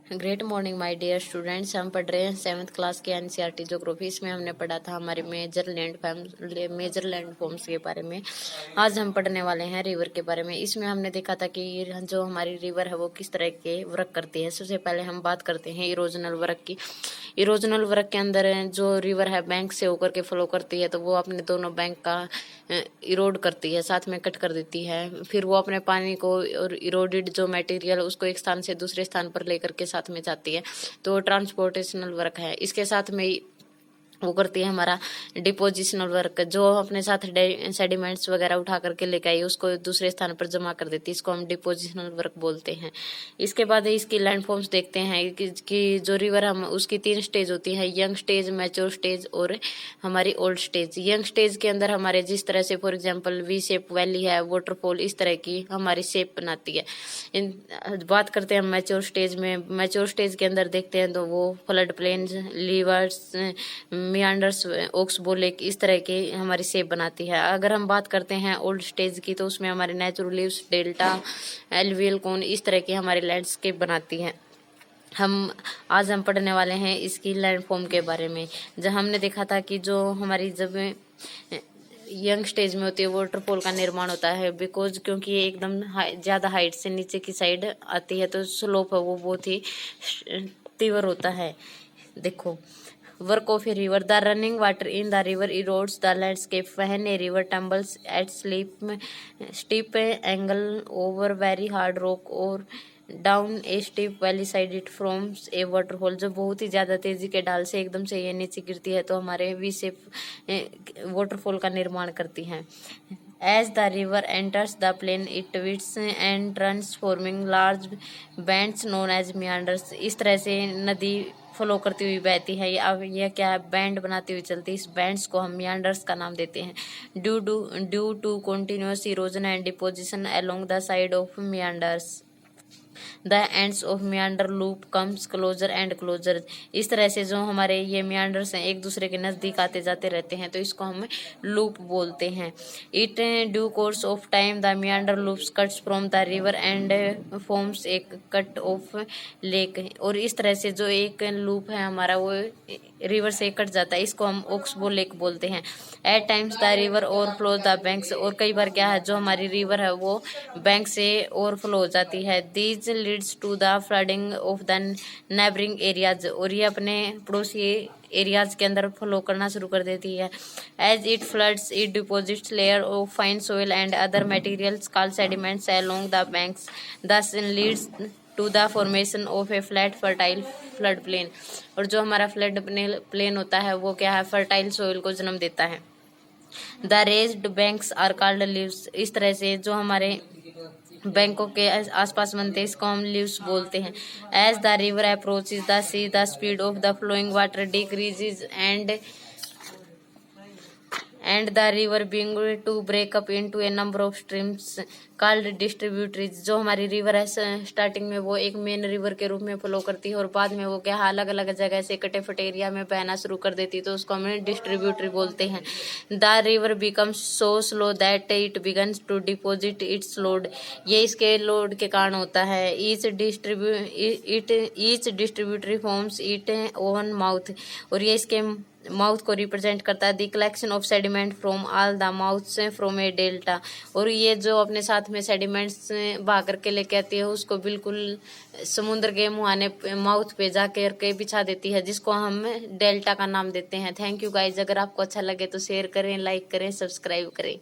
Great morning my dear students. हम पढ़ रहे हैं 7th क्लास के एनसीईआरटी ज्योग्राफी। इसमें हमने पढ़ा था हमारे मेजर लैंड फॉर्म्स के बारे में। आज हम पढ़ने वाले हैं रिवर के बारे में। इसमें हमने देखा था कि जो हमारी रिवर है वो किस तरह के वर्क करती है। सबसे पहले हम बात करते हैं इरोजनल वर्क की। इरोजनल वर्क के अंदर जो रिवर है बैंक से होकर के फ्लो करती है, तो वो अपने दोनों बैंक का इरोड करती है, साथ में कट कर देती है। फिर वो अपने पानी को और इरोडेड जो मटेरियल उसको एक स्थान से दूसरे स्थान पर लेकर के साथ में जाती है, तो ट्रांसपोर्टेशनल वर्क है। इसके साथ में वो करती है हमारा डिपोजिशनल वर्क, जो अपने साथ सेडिमेंट्स वगैरह उठा करके लेके आई उसको दूसरे स्थान पर जमा कर देती है। इसको हम डिपोजिशनल वर्क बोलते हैं। इसके बाद इसकी लैंडफॉर्म्स देखते हैं कि जो रिवर हम उसकी 3 स्टेज होती है, यंग स्टेज, मैच्योर स्टेज और हमारी ओल्ड स्टेज। यंग स्टेज के अंदर हमारे जिस तरह से for example V shape valley है, वाटरफॉल, इस तरह की हमारी शेप बनाती है। बात करते हैं मैच्योर स्टेज में। मैच्योर स्टेज के अंदर देखते हैं तो वो flood plains, levees, meanders, oxbow lake, इस तरह के हमारी शेप बनाती है। अगर हम बात करते हैं ओल्ड स्टेज की, तो उसमें हमारे नेचुरल लीव्स, डेल्टा, एलुवियल कोन, इस तरह की हमारी लैंडस्केप बनाती है। आज हम पढ़ने वाले हैं इसकी लैंडफॉर्म के बारे में। जब हमने देखा था कि जो हमारी जब यंग स्टेज में होती है वाटरफॉल का निर्माण होता है, बिकॉज क्योंकि ये एकदम ज्यादा हाइट से नीचे की साइड आती है, तो स्लोप है वो बहुत ही तीव्र होता है। देखो, work of a river, the running water in the river erodes the landscape when a river tumbles at steep angle over very hard rock or down A steep valley side it firms A waterfall. जो बहुत ही ज्यादा तेजी के ढाल से एकदम से ये नीचे गिरती है, तो हमारे वी शेप वाटरफॉल का निर्माण करती है। As the river enters the plain, it widths and runs forming large bands known as meanders। इस तरह से नदी फ्लो करती हुई बहती है। अब यह क्या है, बैंड बनाती हुई चलती है। इस बैंड्स को हम मियांडर्स का नाम देते हैं। Due to continuous erosion and deposition along the side of meanders, the ends of meander loop comes closer and closer. इस तरह से जो हमारे ये मियांडर्स हैं एक दूसरे के नजदीक आते जाते रहते हैं, तो इसको हम लूप बोलते हैं। It due course of time the मियांडर loops cuts from the river and forms एक कट ऑफ लेक। और इस तरह से जो एक लूप है हमारा वो रिवर से कट जाता है, इसको हम ओक्सबो लेक बोलते हैं। At times the river overflow the banks, और कई बार क्या है जो हमारी रिवर है वो बैंक से ओवरफ्लो हो जाती है। These leads to the flooding of the neighbouring areas, और ये अपने पड़ोसी एरियाज के अंदर फ्लो करना शुरू कर देती है। As it floods it deposits layer of fine soil and other materials called sediments along the banks, this leads to the formation of a flat fertile flood plain. और जो हमारा फ्लड प्लेन होता है वो क्या है, फर्टाइल सोइल को जन्म देता है। The raised banks are called levees. इस तरह से जो हमारे बैंकों के आसपास बनते हैं इसको हम लीव्स बोलते हैं। As the river approaches the sea, the speed of the flowing water decreases and the river being to break up into a number of streams called distributaries। जो हमारी रिवर है स्टार्टिंग में वो एक मेन रिवर के रूप में flow करती है, और बाद में वो क्या अलग अलग जगह से कटे फटे एरिया में बहना शुरू कर देती है, तो उसको हम डिस्ट्रीब्यूटरी बोलते हैं। The river becomes so slow that it begins to deposit its load. ये इसके लोड के कारण होता है। Each distributary forms it own mouth, और ये इसके माउथ को रिप्रेजेंट करता है। The collection of sediment from all the mouths from a delta, और ये जो अपने साथ में सेडिमेंट्स बहा करके लेके आती है उसको बिल्कुल समुद्र के मुहाने माउथ पे जाकर के बिछा देती है, जिसको हम डेल्टा का नाम देते हैं। Thank you guys. अगर आपको अच्छा लगे तो शेयर करें, लाइक करें, सब्सक्राइब करें।